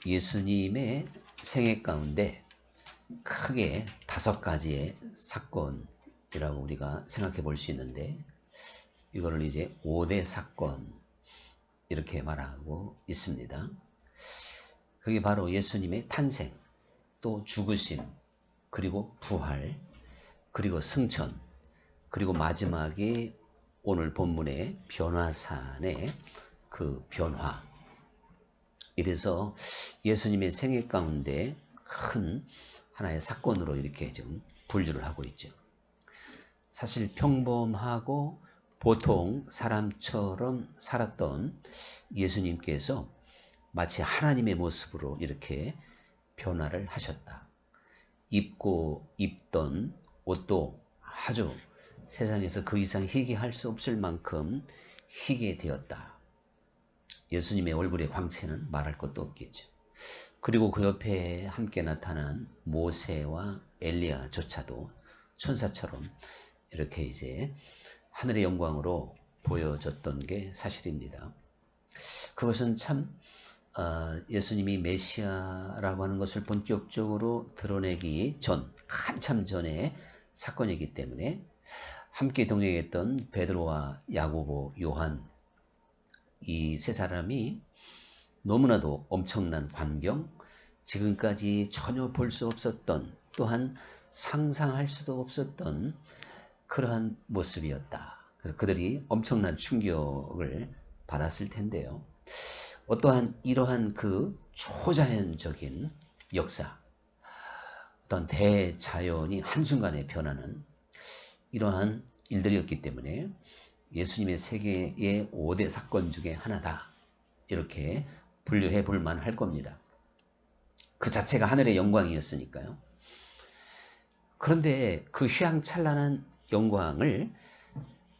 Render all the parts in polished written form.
예수님의 생애 가운데 크게 5가지의 사건이라고 우리가 생각해 볼 수 있는데, 이거를 이제 5대 사건 이렇게 말하고 있습니다. 그게 바로 예수님의 탄생, 또 죽으심, 그리고 부활, 그리고 승천, 그리고 마지막에 오늘 본문의 변화산의 그 변화. 이래서 예수님의 생애 가운데 큰 하나의 사건으로 이렇게 좀 분류를 하고 있죠. 사실 평범하고 보통 사람처럼 살았던 예수님께서 마치 하나님의 모습으로 이렇게 변화를 하셨다. 입던 옷도 아주 세상에서 그 이상 희귀할 수 없을 만큼 희게 되었다. 예수님의 얼굴의 광채는 말할 것도 없겠죠. 그리고 그 옆에 함께 나타난 모세와 엘리야조차도 천사처럼 이렇게 이제 하늘의 영광으로 보여졌던 게 사실입니다. 그것은 참 예수님이 메시아라고 하는 것을 본격적으로 드러내기 전, 한참 전의 사건이기 때문에 함께 동행했던 베드로와 야고보, 요한, 이 세 사람이 너무나도 엄청난 광경, 지금까지 전혀 볼 수 없었던, 또한 상상할 수도 없었던 그러한 모습이었다. 그래서 그들이 엄청난 충격을 받았을 텐데요. 어떠한 이러한 그 초자연적인 역사, 어떤 대자연이 한순간에 변하는 이러한 일들이었기 때문에 예수님의 세계의 5대 사건 중에 하나다. 이렇게 분류해 볼 만할 겁니다. 그 자체가 하늘의 영광이었으니까요. 그런데 그 휘황찬란한 영광을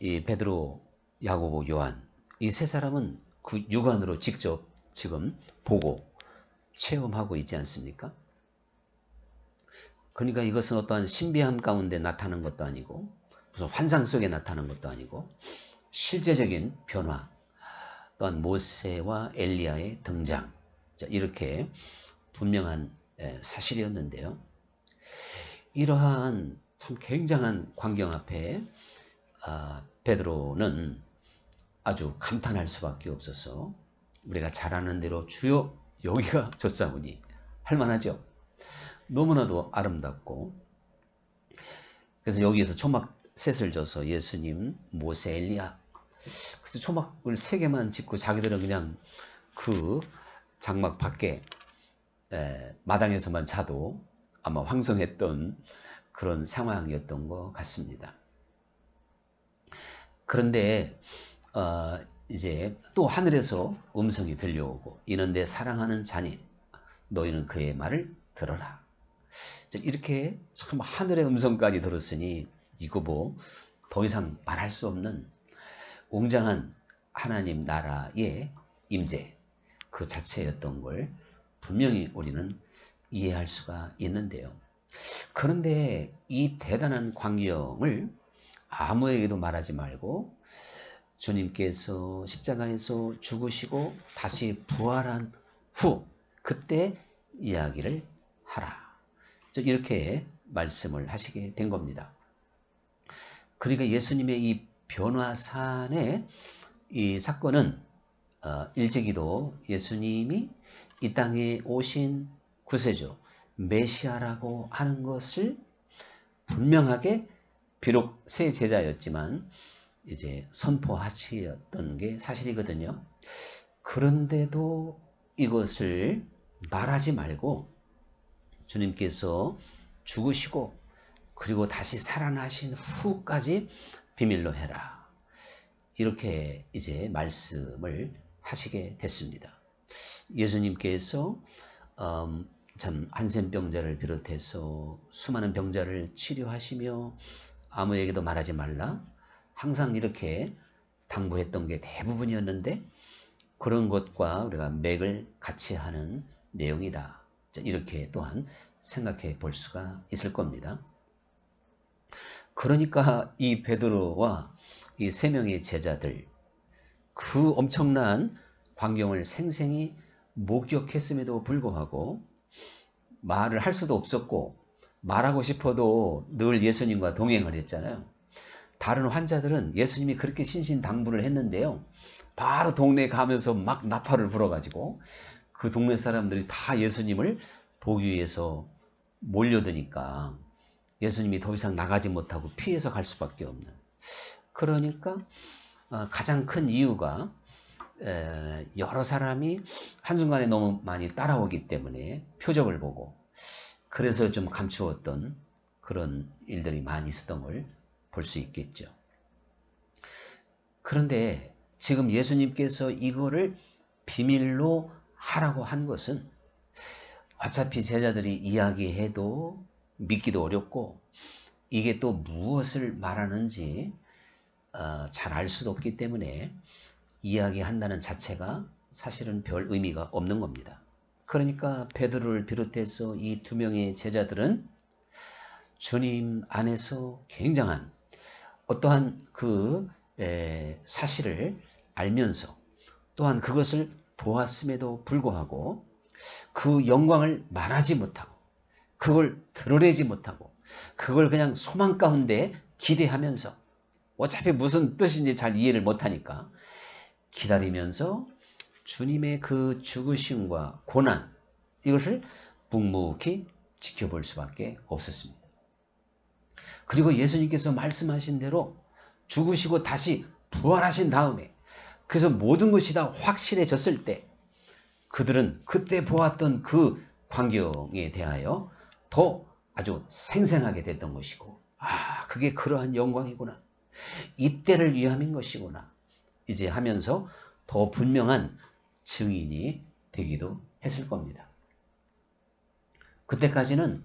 이 베드로, 야고보, 요한 이 세 사람은 그 육안으로 직접 지금 보고 체험하고 있지 않습니까? 그러니까 이것은 어떠한 신비함 가운데 나타나는 것도 아니고 무슨 환상 속에 나타나는 것도 아니고 실제적인 변화, 또한 모세와 엘리야의 등장, 이렇게 분명한 사실이었는데요. 이러한 참 굉장한 광경 앞에 베드로는 아주 감탄할 수밖에 없어서 우리가 잘 아는 대로 주여 여기가 졌사오니 할만하죠. 너무나도 아름답고, 그래서 여기에서 초막 셋을 져서 예수님, 모세, 엘리야, 그래서 초막을 3개만 짓고 자기들은 그냥 그 장막 밖에 마당에서만 자도 아마 황송했던 그런 상황이었던 것 같습니다. 그런데 이제 또 하늘에서 음성이 들려오고, 이는 내 사랑하는 자니 너희는 그의 말을 들어라. 이렇게 참 하늘의 음성까지 들었으니 이거 뭐 더 이상 말할 수 없는 웅장한 하나님 나라의 임재 그 자체였던 걸 분명히 우리는 이해할 수가 있는데요. 그런데 이 대단한 광경을 아무에게도 말하지 말고 주님께서 십자가에서 죽으시고 다시 부활한 후 그때 이야기를 하라. 이렇게 말씀을 하시게 된 겁니다. 그러니까 예수님의 이 변화산의 이 사건은 일제기도 예수님이 이 땅에 오신 구세주 메시아라고 하는 것을 분명하게, 비록 새 제자였지만 이제 선포하셨던 게 사실이거든요. 그런데도 이것을 말하지 말고 주님께서 죽으시고 그리고 다시 살아나신 후까지 비밀로 해라. 이렇게 이제 말씀을 하시게 됐습니다. 예수님께서 참 한센병자를 비롯해서 수많은 병자를 치료하시며 아무에게도 말하지 말라. 항상 이렇게 당부했던 게 대부분이었는데 그런 것과 우리가 맥을 같이 하는 내용이다. 이렇게 또한 생각해 볼 수가 있을 겁니다. 그러니까 이 베드로와 이 3명의 제자들, 그 엄청난 광경을 생생히 목격했음에도 불구하고 말을 할 수도 없었고 말하고 싶어도 늘 예수님과 동행을 했잖아요. 다른 환자들은 예수님이 그렇게 신신당부를 했는데요. 바로 동네에 가면서 막 나팔을 불어가지고 그 동네 사람들이 다 예수님을 보기 위해서 몰려드니까 예수님이 더 이상 나가지 못하고 피해서 갈 수밖에 없는. 그러니까 가장 큰 이유가 여러 사람이 한순간에 너무 많이 따라오기 때문에 표적을 보고 그래서 좀 감추었던 그런 일들이 많이 있었던 걸 볼 수 있겠죠. 그런데 지금 예수님께서 이거를 비밀로 하라고 한 것은 어차피 제자들이 이야기해도 믿기도 어렵고 이게 또 무엇을 말하는지 잘 알 수도 없기 때문에 이야기한다는 자체가 사실은 별 의미가 없는 겁니다. 그러니까 베드로를 비롯해서 이 두 명의 제자들은 주님 안에서 굉장한 어떠한 그 사실을 알면서 또한 그것을 보았음에도 불구하고 그 영광을 말하지 못하고 그걸 드러내지 못하고 그걸 그냥 소망 가운데 기대하면서 어차피 무슨 뜻인지 잘 이해를 못하니까 기다리면서 주님의 그 죽으심과 고난 이것을 묵묵히 지켜볼 수밖에 없었습니다. 그리고 예수님께서 말씀하신 대로 죽으시고 다시 부활하신 다음에 그래서 모든 것이 다 확실해졌을 때 그들은 그때 보았던 그 광경에 대하여 더 아주 생생하게 됐던 것이고 그게 그러한 영광이구나. 이때를 위함인 것이구나. 이제 하면서 더 분명한 증인이 되기도 했을 겁니다. 그때까지는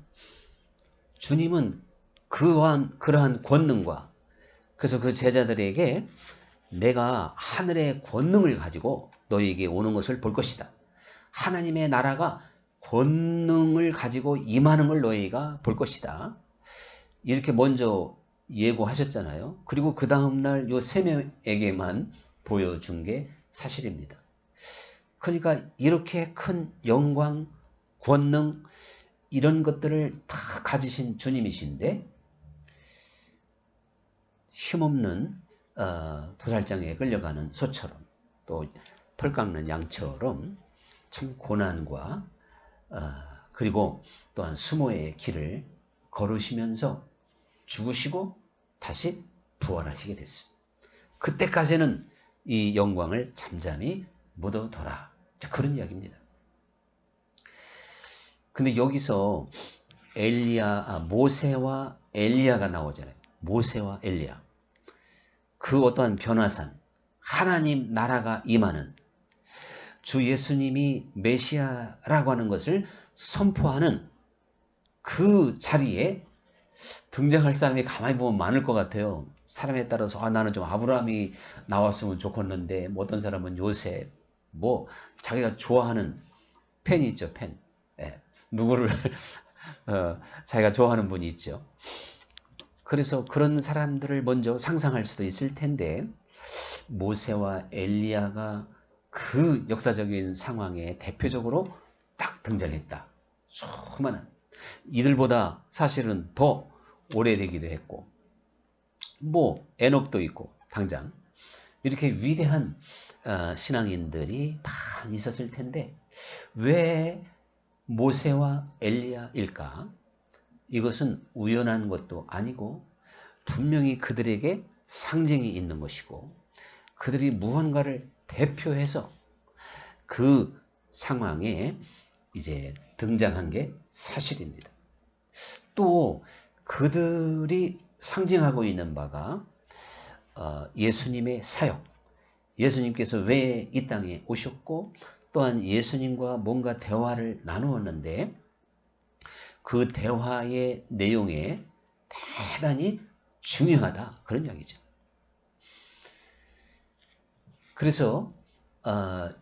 주님은 그러한 권능과 그래서 그 제자들에게 내가 하늘의 권능을 가지고 너희에게 오는 것을 볼 것이다. 하나님의 나라가 권능을 가지고 임하는 걸 너희가 볼 것이다. 이렇게 먼저 예고하셨잖아요. 그리고 그 다음날 요 세 명에게만 보여준 게 사실입니다. 그러니까 이렇게 큰 영광, 권능 이런 것들을 다 가지신 주님이신데 힘없는 도살장에 끌려가는 소처럼 또 털 깎는 양처럼 참 고난과 그리고 또한 수모의 길을 걸으시면서 죽으시고 다시 부활하시게 됐습니다. 그때까지는 이 영광을 잠잠히 묻어둬라. 그런 이야기입니다. 근데 여기서 모세와 엘리야가 나오잖아요. 모세와 엘리야. 그 어떠한 변화산, 하나님 나라가 임하는 주 예수님이 메시아라고 하는 것을 선포하는 그 자리에 등장할 사람이 가만히 보면 많을 것 같아요. 사람에 따라서 나는 좀 아브라함이 나왔으면 좋겠는데 어떤 사람은 요셉 자기가 좋아하는 팬이 있죠. 팬. 누구를 자기가 좋아하는 분이 있죠. 그래서 그런 사람들을 먼저 상상할 수도 있을 텐데 모세와 엘리야가 그 역사적인 상황에 대표적으로 딱 등장했다. 수많은 이들보다 사실은 더 오래되기도 했고 에녹도 있고 당장 이렇게 위대한 신앙인들이 많이 있었을 텐데 왜 모세와 엘리야일까? 이것은 우연한 것도 아니고 분명히 그들에게 상징이 있는 것이고 그들이 무언가를 대표해서 그 상황에 이제 등장한 게 사실입니다. 또 그들이 상징하고 있는 바가 예수님의 사역, 예수님께서 왜 이 땅에 오셨고 또한 예수님과 뭔가 대화를 나누었는데 그 대화의 내용에 대단히 중요하다. 그런 이야기죠. 그래서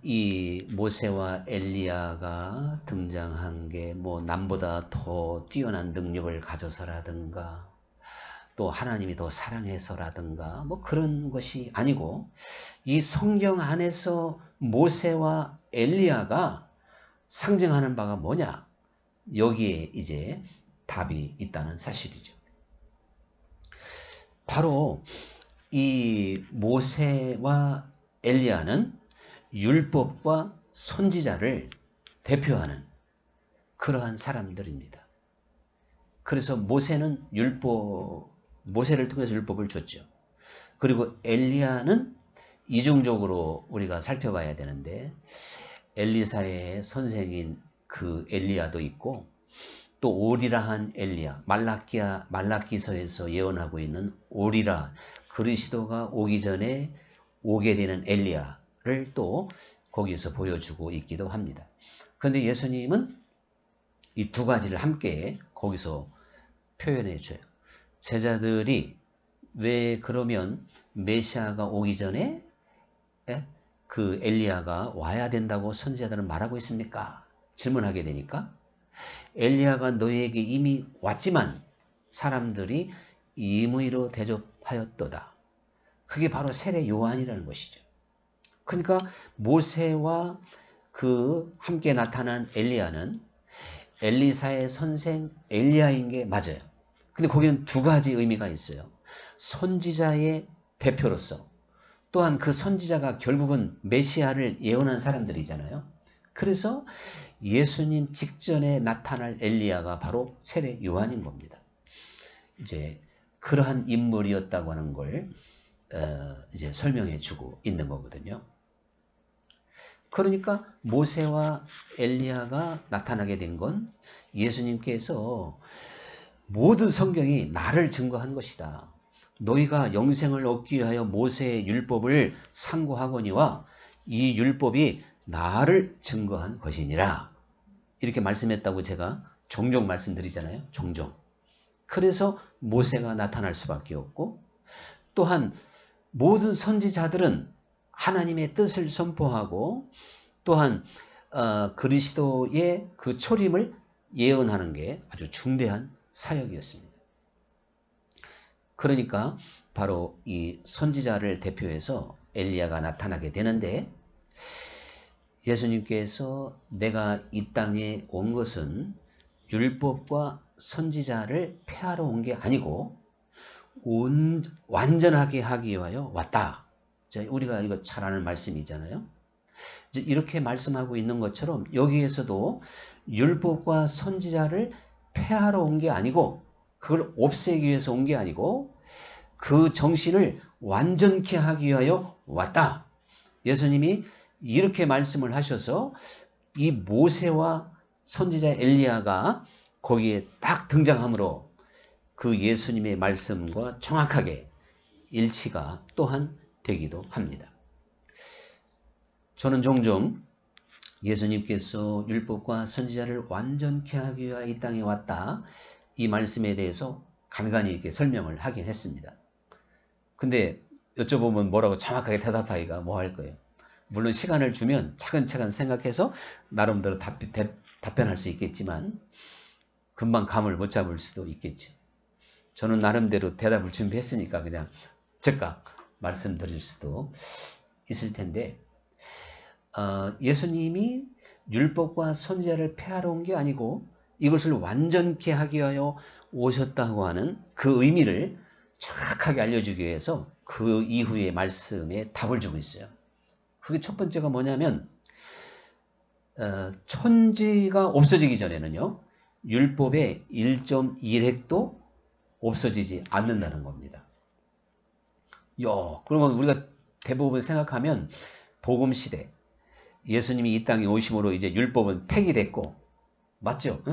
이 모세와 엘리야가 등장한 게 남보다 더 뛰어난 능력을 가져서라든가 또 하나님이 더 사랑해서라든가 그런 것이 아니고 이 성경 안에서 모세와 엘리야가 상징하는 바가 뭐냐? 여기에 이제 답이 있다는 사실이죠. 바로 이 모세와 엘리야는 율법과 선지자를 대표하는 그러한 사람들입니다. 그래서 모세는 모세를 통해서 율법을 줬죠. 그리고 엘리야는 이중적으로 우리가 살펴봐야 되는데, 엘리사의 선생인 그 엘리야도 있고, 또 오리라한 엘리야, 말라기서에서 예언하고 있는 오리라, 그리스도가 오기 전에 오게 되는 엘리야를 또 거기에서 보여주고 있기도 합니다. 그런데 예수님은 이 두 가지를 함께 거기서 표현해 줘요. 제자들이 왜 그러면 메시아가 오기 전에 그 엘리야가 와야 된다고 선지자들은 말하고 있습니까? 질문하게 되니까, 엘리야가 너희에게 이미 왔지만 사람들이 임의로 대접하였도다. 그게 바로 세례 요한이라는 것이죠. 그러니까 모세와 그 함께 나타난 엘리야는 엘리사의 선생 엘리야인 게 맞아요. 근데 거기는 두 가지 의미가 있어요. 선지자의 대표로서, 또한 그 선지자가 결국은 메시아를 예언한 사람들이잖아요. 그래서 예수님 직전에 나타날 엘리야가 바로 세례 요한인 겁니다. 이제 그러한 인물이었다고 하는 걸 이제 설명해 주고 있는 거거든요. 그러니까 모세와 엘리야가 나타나게 된 건 예수님께서 모든 성경이 나를 증거한 것이다. 너희가 영생을 얻기 위하여 모세의 율법을 상고하거니와 이 율법이 나를 증거한 것이니라. 이렇게 말씀했다고 제가 종종 말씀드리잖아요. 종종. 그래서 모세가 나타날 수밖에 없고, 또한 모든 선지자들은 하나님의 뜻을 선포하고, 또한 그리스도의 그 초림을 예언하는 게 아주 중대한 사역이었습니다. 그러니까 바로 이 선지자를 대표해서 엘리야가 나타나게 되는데, 예수님께서 내가 이 땅에 온 것은 율법과 선지자를 폐하러 온 게 아니고 완전하게 하기 위하여 왔다. 우리가 이거 잘 아는 말씀이잖아요. 이렇게 말씀하고 있는 것처럼 여기에서도 율법과 선지자를 폐하러 온 게 아니고, 그걸 없애기 위해서 온 게 아니고, 그 정신을 완전케 하기 위하여 왔다. 예수님이 이렇게 말씀을 하셔서 이 모세와 선지자 엘리야가 거기에 딱 등장함으로 그 예수님의 말씀과 정확하게 일치가 또한 되기도 합니다. 저는 종종 예수님께서 율법과 선지자를 완전케 하기 위하여 이 땅에 왔다, 이 말씀에 대해서 간간히 이렇게 설명을 하긴 했습니다. 근데 여쭤보면 뭐라고 정확하게 대답하기가 뭐 할 거예요. 물론 시간을 주면 차근차근 생각해서 나름대로 답변할 수 있겠지만 금방 감을 못 잡을 수도 있겠죠. 저는 나름대로 대답을 준비했으니까 그냥 즉각 말씀드릴 수도 있을 텐데, 예수님이 율법과 선지자를 폐하러 온 게 아니고 이것을 완전케 하기 위하여 오셨다고 하는 그 의미를 정확하게 알려주기 위해서 그 이후의 말씀에 답을 주고 있어요. 그게 첫 번째가 뭐냐면, 천지가 없어지기 전에는요, 율법의 1.1획도 없어지지 않는다는 겁니다. 그러면 우리가 대부분 생각하면 복음시대, 예수님이 이 땅에 오심으로 이제 율법은 폐기됐고, 맞죠?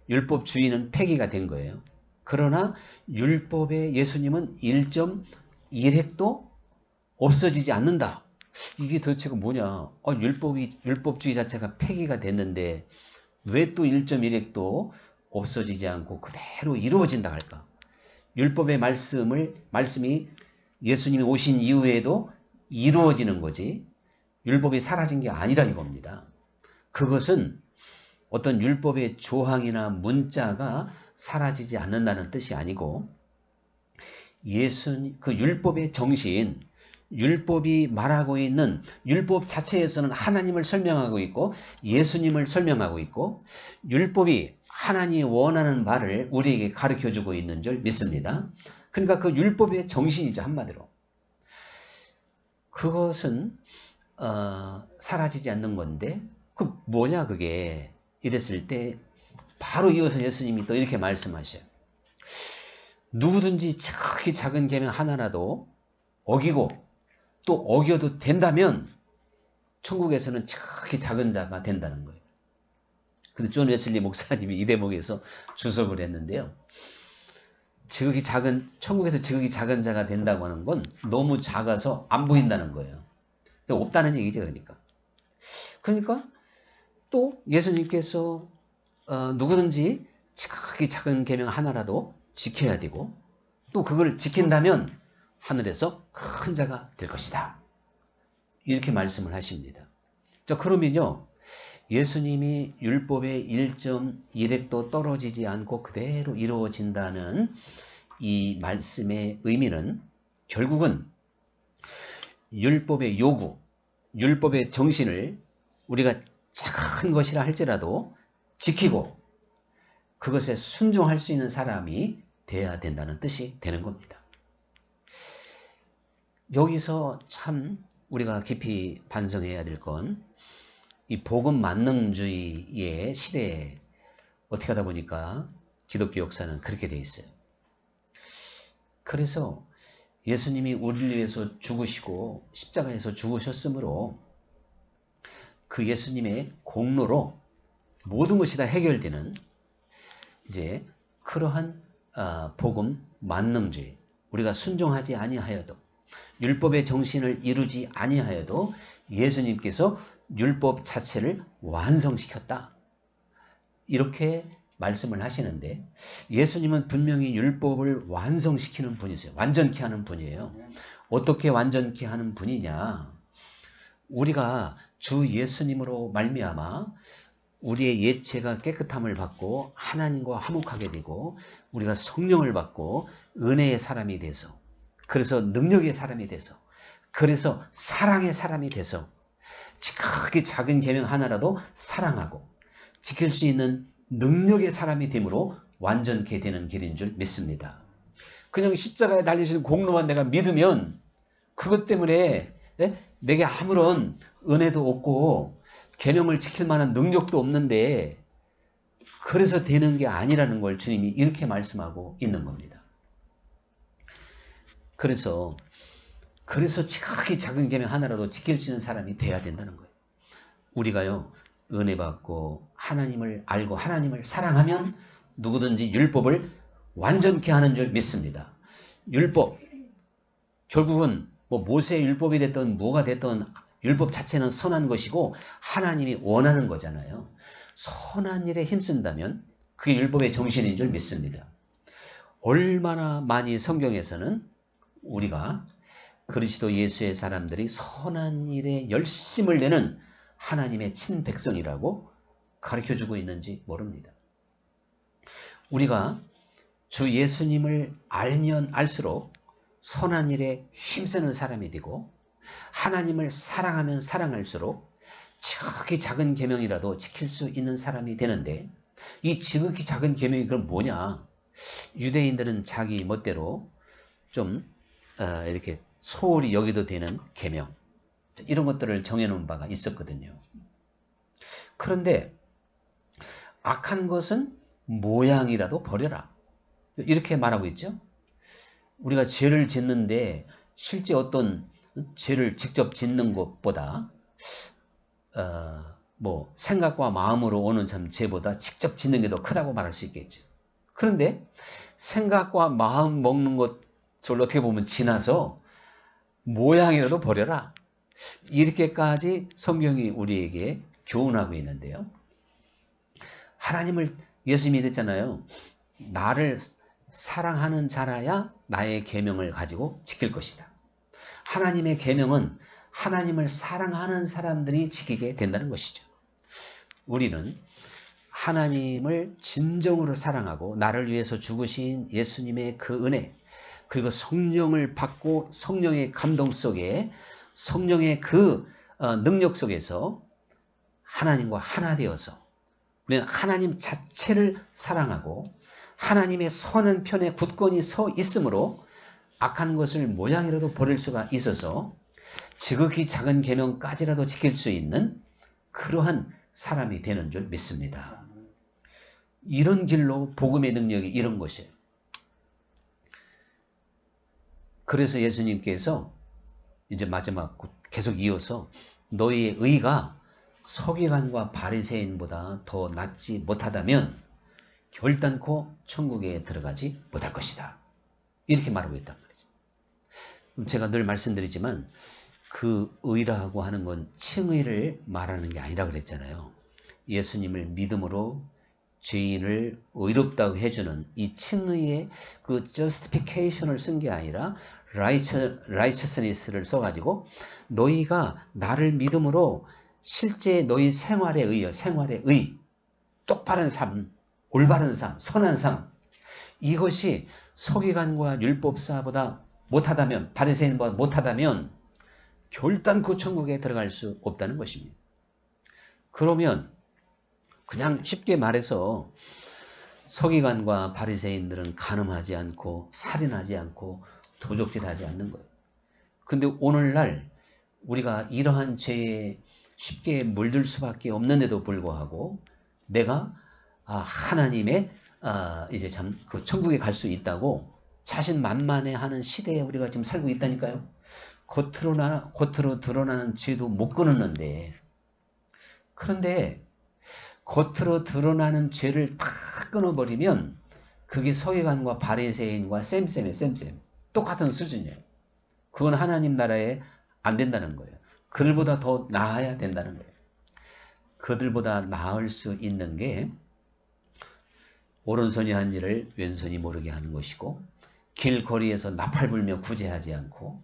율법주의는 폐기가 된 거예요. 그러나 율법의 예수님은 1.1획도 없어지지 않는다. 이게 도대체가 뭐냐? 율법주의 자체가 폐기가 됐는데 왜 또 1.1획도 없어지지 않고 그대로 이루어진다 할까? 율법의 말씀이 예수님이 오신 이후에도 이루어지는 거지, 율법이 사라진 게 아니라 이겁니다. 그것은 어떤 율법의 조항이나 문자가 사라지지 않는다는 뜻이 아니고, 그 율법의 정신, 율법이 말하고 있는 율법 자체에서는 하나님을 설명하고 있고 예수님을 설명하고 있고 율법이 하나님이 원하는 말을 우리에게 가르쳐주고 있는 줄 믿습니다. 그러니까 그 율법의 정신이죠. 한마디로. 그것은 사라지지 않는 건데 그 뭐냐 그게 이랬을 때 바로 이어서 예수님이 또 이렇게 말씀하셔요. 누구든지 지극히 작은 계명 하나라도 어기고 또 어겨도 된다면 천국에서는 지극히 작은 자가 된다는 거예요. 근데 존 웨슬리 목사님이 이 대목에서 주석을 했는데요. 천국에서 지극히 작은 자가 된다고 하는 건 너무 작아서 안 보인다는 거예요. 없다는 얘기죠, 그러니까 또 예수님께서 누구든지 지극히 작은 계명 하나라도 지켜야 되고 또 그걸 지킨다면 하늘에서 큰 자가 될 것이다. 이렇게 말씀을 하십니다. 자, 그러면요. 예수님이 율법의 1.1획도 떨어지지 않고 그대로 이루어진다는 이 말씀의 의미는 결국은 율법의 요구, 율법의 정신을 우리가 작은 것이라 할지라도 지키고 그것에 순종할 수 있는 사람이 돼야 된다는 뜻이 되는 겁니다. 여기서 참 우리가 깊이 반성해야 될 건 이 복음 만능주의의 시대에 어떻게 하다 보니까 기독교 역사는 그렇게 돼 있어요. 그래서 예수님이 우리를 위해서 죽으시고 십자가에서 죽으셨으므로 그 예수님의 공로로 모든 것이 다 해결되는 이제 그러한 복음 만능주의, 우리가 순종하지 아니하여도 율법의 정신을 이루지 아니하여도 예수님께서 율법 자체를 완성시켰다. 이렇게 말씀을 하시는데 예수님은 분명히 율법을 완성시키는 분이세요. 완전케 하는 분이에요. 어떻게 완전케 하는 분이냐? 우리가 주 예수님으로 말미암아 우리의 옛죄가 깨끗함을 받고 하나님과 화목하게 되고 우리가 성령을 받고 은혜의 사람이 돼서 그래서 능력의 사람이 돼서 그래서 사랑의 사람이 돼서 지극히 작은 계명 하나라도 사랑하고 지킬 수 있는 능력의 사람이 되므로 완전케 되는 길인 줄 믿습니다. 그냥 십자가에 달리신 공로만 내가 믿으면 그것 때문에 내게 아무런 은혜도 없고 계명을 지킬 만한 능력도 없는데 그래서 되는 게 아니라는 걸 주님이 이렇게 말씀하고 있는 겁니다. 그래서 지극히 작은 계명 하나라도 지킬 수 있는 사람이 돼야 된다는 거예요. 우리가요 은혜 받고 하나님을 알고 하나님을 사랑하면 누구든지 율법을 완전케 하는 줄 믿습니다. 율법 결국은 뭐 모세의 율법이 됐든 뭐가 됐든 율법 자체는 선한 것이고 하나님이 원하는 거잖아요. 선한 일에 힘쓴다면 그게 율법의 정신인 줄 믿습니다. 얼마나 많이 성경에서는 우리가 그리스도 예수의 사람들이 선한 일에 열심을 내는 하나님의 친백성이라고 가르쳐주고 있는지 모릅니다. 우리가 주 예수님을 알면 알수록 선한 일에 힘쓰는 사람이 되고 하나님을 사랑하면 사랑할수록 지극히 작은 계명이라도 지킬 수 있는 사람이 되는데 이 지극히 작은 계명이 그럼 뭐냐? 유대인들은 자기 멋대로 좀 이렇게 소홀히 여기도 되는 계명 이런 것들을 정해놓은 바가 있었거든요. 그런데 악한 것은 모양이라도 버려라. 이렇게 말하고 있죠. 우리가 죄를 짓는데 실제 어떤 죄를 직접 짓는 것보다 뭐 생각과 마음으로 오는 참 죄보다 직접 짓는 게 더 크다고 말할 수 있겠죠. 그런데 생각과 마음 먹는 것을 어떻게 보면 지나서 모양이라도 버려라. 이렇게까지 성경이 우리에게 교훈하고 있는데요. 하나님을 예수님이 그랬잖아요. 나를 사랑하는 자라야 나의 계명을 가지고 지킬 것이다. 하나님의 계명은 하나님을 사랑하는 사람들이 지키게 된다는 것이죠. 우리는 하나님을 진정으로 사랑하고 나를 위해서 죽으신 예수님의 그 은혜, 그리고 성령을 받고 성령의 감동 속에 성령의 그 능력 속에서 하나님과 하나 되어서 우리는 하나님 자체를 사랑하고 하나님의 선한 편에 굳건히 서 있으므로 악한 것을 모양이라도 버릴 수가 있어서 지극히 작은 계명까지라도 지킬 수 있는 그러한 사람이 되는 줄 믿습니다. 이런 길로 복음의 능력이 이런 것이에요. 그래서 예수님께서 이제 마지막 계속 이어서 너희의 의가 서기관과 바리새인보다 더 낫지 못하다면 결단코 천국에 들어가지 못할 것이다. 이렇게 말하고 있단 말이죠. 제가 늘 말씀드리지만 그 의라고 하는 건 칭의를 말하는 게 아니라 그랬잖아요. 예수님을 믿음으로 죄인을 의롭다고 해주는 이 칭의의 그 justification을 쓴 게 아니라 righteousness를 써가지고 너희가 나를 믿음으로 실제 너희 생활의 의요, 생활의 의, 똑바른 삶, 올바른 삶, 선한 삶, 이것이 서기관과 율법사보다 못하다면, 바리새인보다 못하다면 결단코 천국에 들어갈 수 없다는 것입니다. 그러면 그냥 쉽게 말해서 서기관과 바리새인들은 간음하지 않고 살인하지 않고 도적질하지 않는 거예요. 근데 오늘날 우리가 이러한 죄에 쉽게 물들 수밖에 없는데도 불구하고 내가 하나님의 이제 참 그 천국에 갈 수 있다고 자신만만해하는 시대에 우리가 지금 살고 있다니까요. 겉으로 드러나는 죄도 못 끊었는데, 그런데 겉으로 드러나는 죄를 다 끊어버리면 그게 서기관과 바리새인과 쌤쌤이에요. 쌤쌤. 똑같은 수준이에요. 그건 하나님 나라에 안 된다는 거예요. 그들보다 더 나아야 된다는 거예요. 그들보다 나을 수 있는 게 오른손이 한 일을 왼손이 모르게 하는 것이고, 길거리에서 나팔 불며 구제하지 않고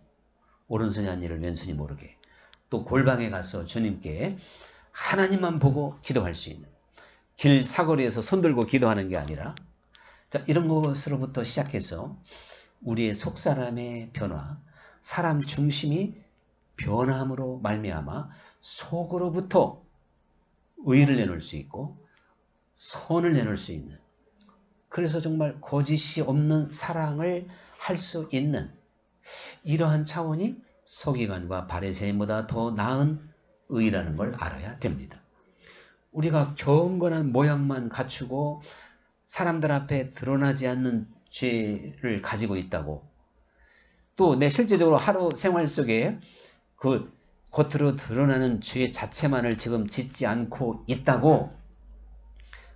오른손이 한 일을 왼손이 모르게, 또 골방에 가서 주님께 하나님만 보고 기도할 수 있는, 길 사거리에서 손들고 기도하는 게 아니라, 자, 이런 것으로부터 시작해서 우리의 속사람의 변화, 사람 중심이 변함으로 말미암아 속으로부터 의를 내놓을 수 있고 선을 내놓을 수 있는, 그래서 정말 거짓이 없는 사랑을 할 수 있는 이러한 차원이 서기관과 바리새인보다 더 나은 의라는 걸 알아야 됩니다. 우리가 경건한 모양만 갖추고 사람들 앞에 드러나지 않는 죄를 가지고 있다고, 또 내 실제적으로 하루 생활 속에 그 겉으로 드러나는 죄 자체만을 지금 짓지 않고 있다고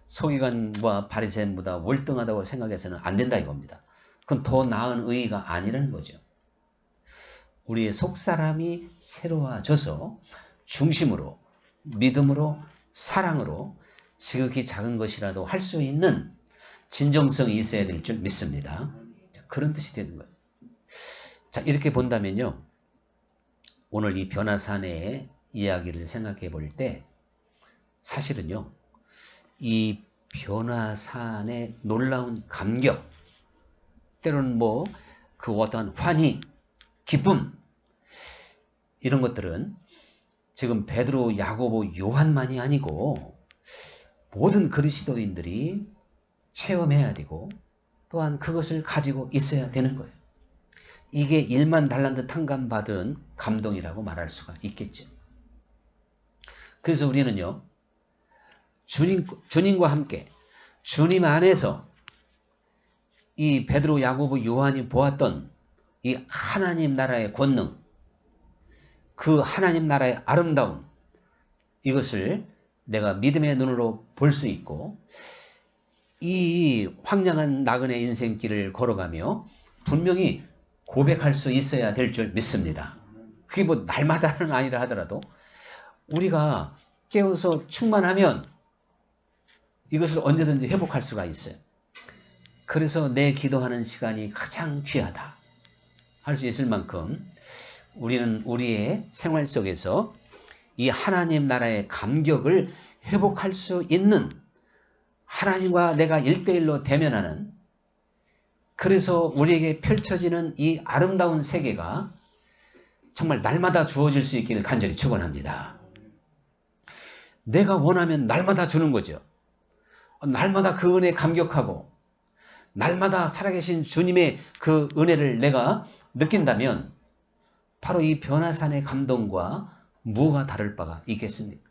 서기관과 바리새인보다 월등하다고 생각해서는 안 된다 이겁니다. 그건 더 나은 의의가 아니라는 거죠. 우리의 속사람이 새로워져서 중심으로 믿음으로 사랑으로 지극히 작은 것이라도 할 수 있는 진정성이 있어야 될 줄 믿습니다. 자, 그런 뜻이 되는 거예요. 자, 이렇게 본다면요, 오늘 이 변화산의 이야기를 생각해 볼 때 사실은요, 이 변화산의 놀라운 감격, 때로는 그 어떠한 환희, 기쁨, 이런 것들은 지금 베드로, 야고보, 요한만이 아니고 모든 그리스도인들이 체험해야 되고 또한 그것을 가지고 있어야 되는 거예요. 이게 1만 달란트 탕감 받은 감동이라고 말할 수가 있겠죠. 그래서 우리는요, 주님과 함께 주님 안에서 이 베드로, 야고보, 요한이 보았던 이 하나님 나라의 권능, 그 하나님 나라의 아름다움, 이것을 내가 믿음의 눈으로 볼 수 있고 이 황량한 나그네 인생길을 걸어가며 분명히 고백할 수 있어야 될 줄 믿습니다. 그게 날마다는 아니라 하더라도 우리가 깨어서 충만하면 이것을 언제든지 회복할 수가 있어요. 그래서 내 기도하는 시간이 가장 귀하다 할 수 있을 만큼 우리는 우리의 생활 속에서 이 하나님 나라의 감격을 회복할 수 있는, 하나님과 내가 1대1로 대면하는 그래서 우리에게 펼쳐지는 이 아름다운 세계가 정말 날마다 주어질 수 있기를 간절히 축원합니다. 내가 원하면 날마다 주는 거죠. 날마다 그 은혜에 감격하고 날마다 살아계신 주님의 그 은혜를 내가 느낀다면 바로 이 변화산의 감동과 뭐가 다를 바가 있겠습니까?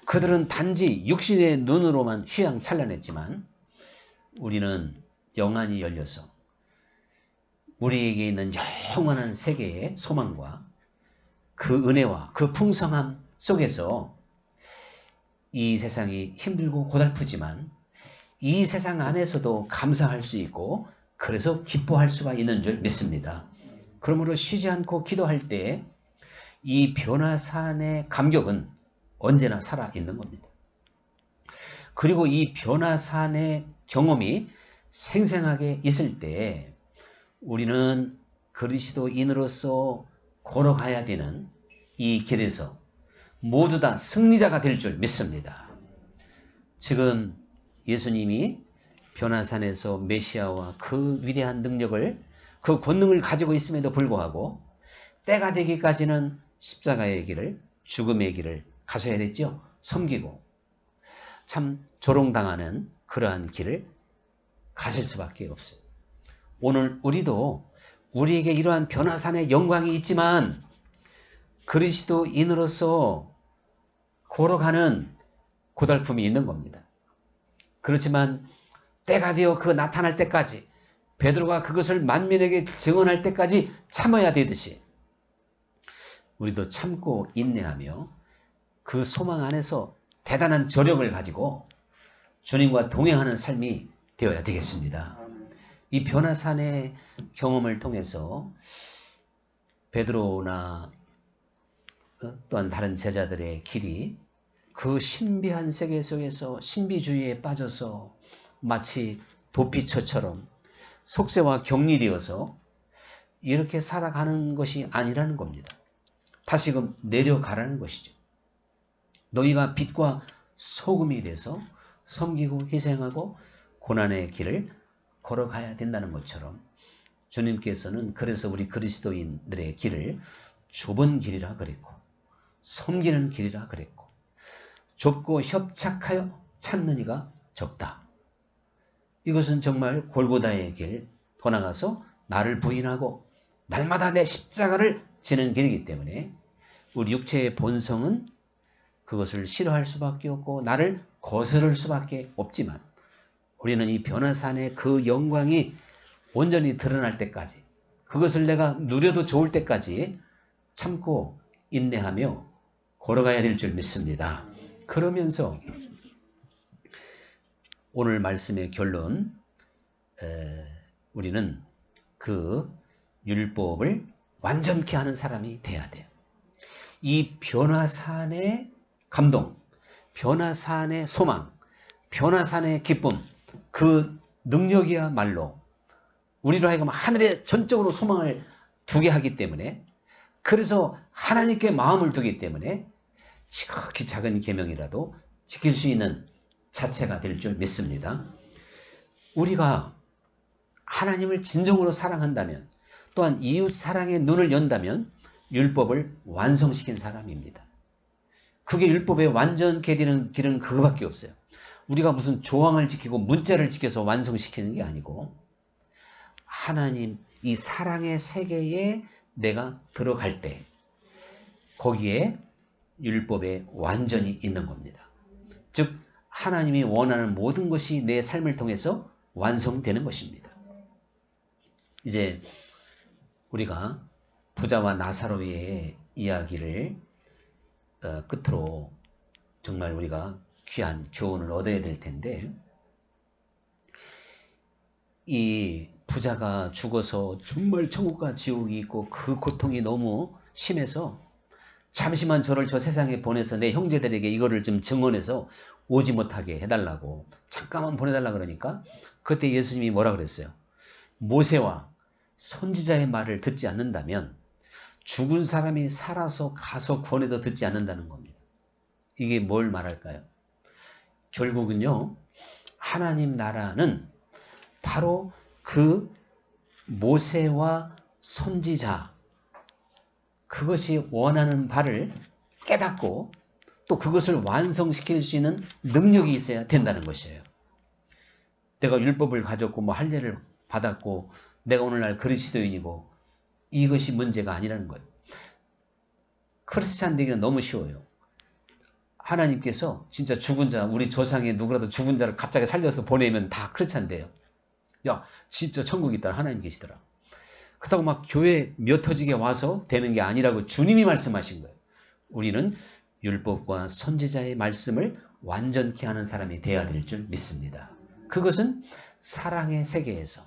그들은 단지 육신의 눈으로만 휘황찬란했지만 우리는 영안이 열려서 우리에게 있는 영원한 세계의 소망과 그 은혜와 그 풍성함 속에서 이 세상이 힘들고 고달프지만 이 세상 안에서도 감사할 수 있고 그래서 기뻐할 수가 있는 줄 믿습니다. 그러므로 쉬지 않고 기도할 때 이 변화산의 감격은 언제나 살아있는 겁니다. 그리고 이 변화산의 경험이 생생하게 있을 때 우리는 그리스도인으로서 걸어가야 되는 이 길에서 모두 다 승리자가 될 줄 믿습니다. 지금 예수님이 변화산에서 메시아와 그 위대한 능력을, 그 권능을 가지고 있음에도 불구하고 때가 되기까지는 십자가의 길을, 죽음의 길을 가셔야 됐죠. 섬기고 참 조롱당하는 그러한 길을 가실 수밖에 없어요. 오늘 우리도 우리에게 이러한 변화산의 영광이 있지만 그리스도인으로서 걸어가는 고달픔이 있는 겁니다. 그렇지만 때가 되어 그 나타날 때까지 베드로가 그것을 만민에게 증언할 때까지 참아야 되듯이 우리도 참고 인내하며 그 소망 안에서 대단한 저력을 가지고 주님과 동행하는 삶이 되어야 되겠습니다. 이 변화산의 경험을 통해서 베드로나 또한 다른 제자들의 길이 그 신비한 세계 속에서 신비주의에 빠져서 마치 도피처처럼 속세와 격리되어서 이렇게 살아가는 것이 아니라는 겁니다. 다시금 내려가라는 것이죠. 너희가 빛과 소금이 돼서 섬기고 희생하고 고난의 길을 걸어가야 된다는 것처럼 주님께서는 그래서 우리 그리스도인들의 길을 좁은 길이라 그랬고 섬기는 길이라 그랬고 좁고 협착하여 찾는 이가 적다. 이것은 정말 골고다의 길, 더 나가서 나를 부인하고 날마다 내 십자가를 지는 길이기 때문에 우리 육체의 본성은 그것을 싫어할 수밖에 없고 나를 거스를 수밖에 없지만 우리는 이 변화산의 그 영광이 온전히 드러날 때까지 그것을 내가 누려도 좋을 때까지 참고 인내하며 걸어가야 될 줄 믿습니다. 그러면서 오늘 말씀의 결론, 우리는 그 율법을 완전케 하는 사람이 돼야 돼요. 이 변화산의 감동, 변화산의 소망, 변화산의 기쁨, 그 능력이야말로 우리로 하여금 하늘에 전적으로 소망을 두게 하기 때문에 그래서 하나님께 마음을 두기 때문에 지극히 작은 계명이라도 지킬 수 있는 자체가 될 줄 믿습니다. 우리가 하나님을 진정으로 사랑한다면 또한 이웃 사랑의 눈을 연다면 율법을 완성시킨 사람입니다. 그게 율법의 완전케 되는 길은 그거밖에 없어요. 우리가 무슨 조항을 지키고 문자를 지켜서 완성시키는 게 아니고 하나님 이 사랑의 세계에 내가 들어갈 때 거기에 율법의 완전이 있는 겁니다. 즉 하나님이 원하는 모든 것이 내 삶을 통해서 완성되는 것입니다. 이제 우리가 부자와 나사로의 이야기를 끝으로 정말 우리가 귀한 교훈을 얻어야 될 텐데 이 부자가 죽어서 정말 천국과 지옥이 있고 그 고통이 너무 심해서 잠시만 저를 저 세상에 보내서 내 형제들에게 이거를 좀 증언해서 오지 못하게 해달라고 잠깐만 보내달라 그러니까 그때 예수님이 뭐라 그랬어요? 모세와 선지자의 말을 듣지 않는다면 죽은 사람이 살아서 가서 구원해도 듣지 않는다는 겁니다. 이게 뭘 말할까요? 결국은요 하나님 나라는 바로 그 모세와 선지자, 그것이 원하는 바를 깨닫고 또 그것을 완성시킬 수 있는 능력이 있어야 된다는 것이에요. 내가 율법을 가졌고 뭐 할례를 받았고 내가 오늘날 그리스도인이고 이것이 문제가 아니라는 거예요. 크리스찬 되기는 너무 쉬워요. 하나님께서 진짜 죽은 자, 우리 조상의 누구라도 죽은 자를 갑자기 살려서 보내면 다 크리스찬 돼요. 야, 진짜 천국이 있다. 하나님 계시더라. 그렇다고 막 교회 몇 터지게 와서 되는 게 아니라고 주님이 말씀하신 거예요. 우리는 율법과 선지자의 말씀을 완전케 하는 사람이 되어야 될 줄 믿습니다. 그것은 사랑의 세계에서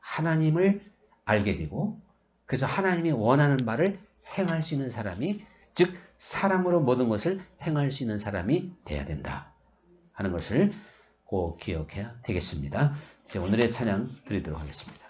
하나님을 알게 되고 그래서 하나님이 원하는 바를 행할 수 있는 사람이, 즉 사랑으로 모든 것을 행할 수 있는 사람이 되어야 된다 하는 것을 꼭 기억해야 되겠습니다. 이제 오늘의 찬양 드리도록 하겠습니다.